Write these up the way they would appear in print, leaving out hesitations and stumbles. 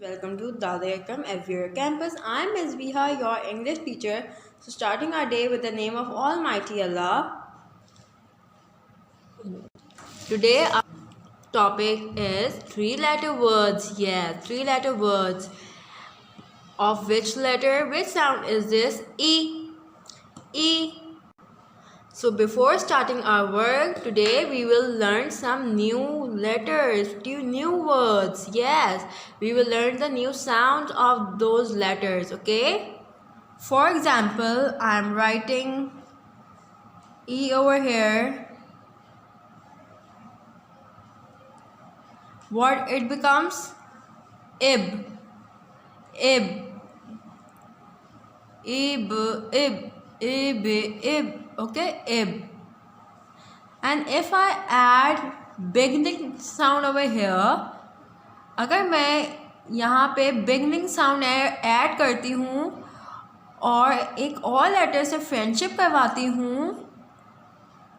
Welcome to Dada Akram Everywhere Campus. I'm Ms. Biha, your English teacher. So, starting our day with the name of Almighty Allah. Today, our topic is three-letter words. Yes, three-letter words. Of which letter? Which sound is this? E. E. So before starting our work, today we will learn some new letters, new words. Yes, we will learn the new sounds of those letters, okay? For example, I'm writing E over here. What it becomes? Ib. Ib. Ib. Ib. Ib. Ib. Okay, ib. And if I add beginning sound over here, अगर मैं यहाँ पे beginning sound add करती हूँ और एक और letter से फ्रेंडशिप करवाती हूँ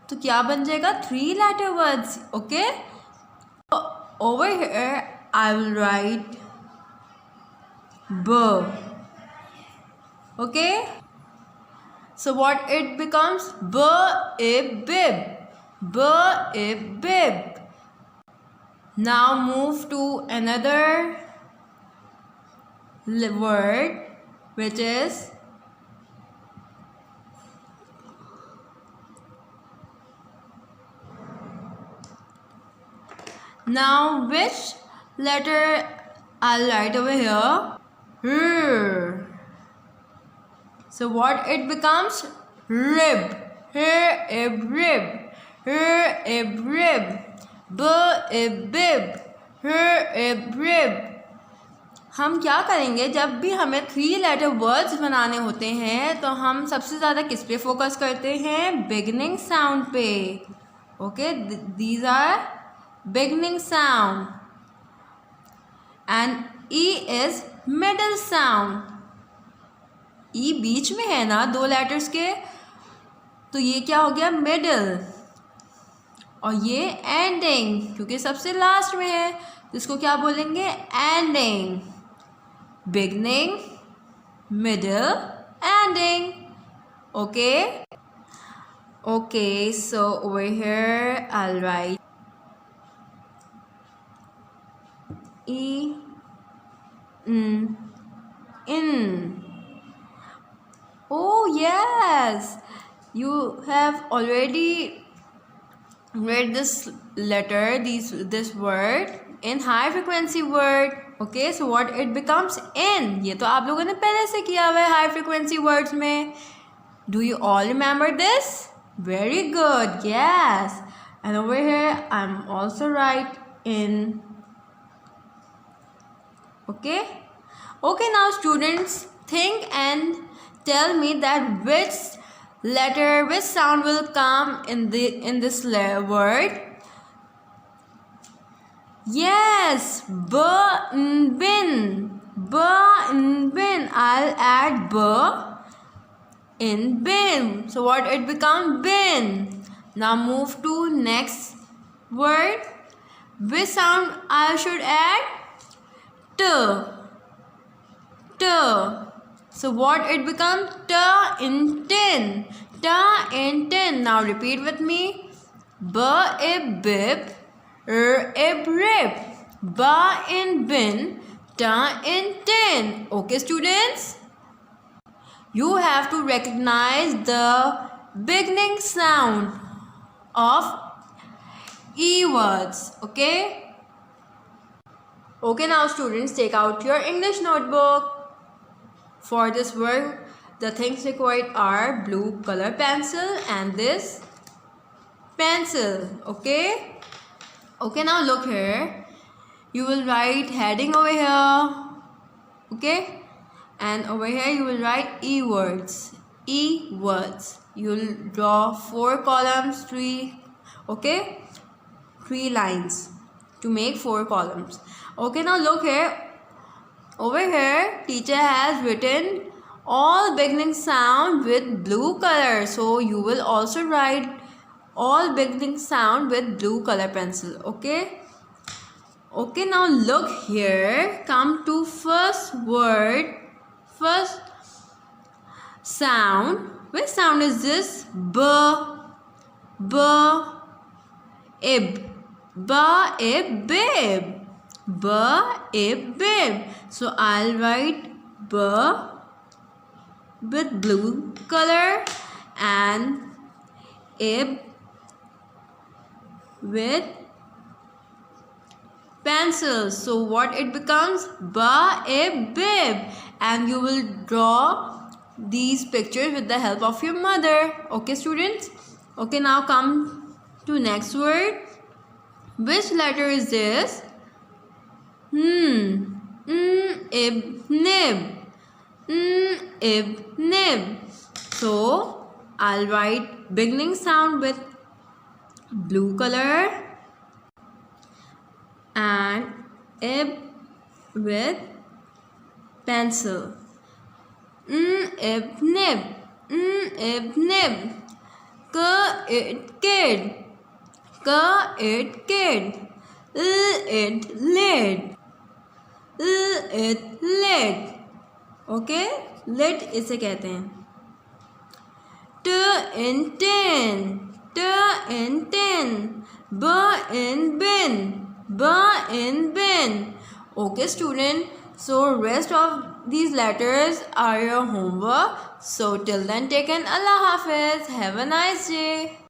तो क्या बन जाएगा? Three letter words. Okay, over here I will write b. Okay, so what it becomes? B-ib, bib. B-ib, bib. Now move to another word, which is now which letter I'll write over here? R. So what it becomes? Rib. Rib, rib. Rib, rib. Bib, bib. Rib, rib. हम क्या करेंगे? जब भी हमें three letter words बनाने होते हैं तो हम सबसे ज़्यादा किस पे फोकस करते हैं? बिगनिंग साउंड पे. Okay, these are beginning sound and E is middle sound. E बीच में है ना दो लेटर्स के, तो ये क्या हो गया? मिडल. और ये एंडिंग, क्योंकि सबसे लास्ट में है तो इसको क्या बोलेंगे? Ending. Beginning, middle, ending. Okay. Okay, so over here I will write E in. Oh yes, you have already read this letter, this word in high frequency word. Okay, so what it becomes? In. ये तो आप लोगों ने पहले से किया हुआ है high frequency words में. Do you all remember this? Very good. Yes. And over here I'm also right in. Okay. Okay, now students, think and tell me that which letter, which sound will come in this word. Yes, bin. Bin. I'll add b in bin. So what it becomes? Bin. Now move to next word. Which sound I should add? T. T. So what it becomes? T in tin. T in tin. Now repeat with me. B-ib, bib. R-ib, rib. Ba in bin. T in tin. Okay, students? You have to recognize the beginning sound of E words. Okay? Okay, now students, take out your English notebook. For this work, the things required are blue color pencil and this pencil. Okay? Okay, now look here. You will write heading over here. Okay? And over here you will write E words. E words. You will draw 4 columns, 3. Okay? 3 lines to make 4 columns. Okay, now look here. Over here, teacher has written all beginning sound with blue color. So you will also write all beginning sound with blue color pencil. Okay. Okay, now look here. Come to first word, first sound. Which sound is this? B, b, ib, ba, ib, bib, ba, ib, bib. So I'll write b with blue color and ib with pencil. So what it becomes? Ba, ib, bib. And you will draw these pictures with the help of your mother. Okay, students? Okay, now come to next word. Which letter is this? Ib, nib. Ib, nib. So I'll write beginning sound with blue color and ib with pencil. Ib, nib. Ib, nib. It, kid. It, kid. It, lid. It, lid. Okay, lid इसे कहते हैं. T in tin. T in tin. B in bin. B in bin. Okay, student. So rest of these letters are your homework. So till then, take an Allah Hafiz. Have a nice day.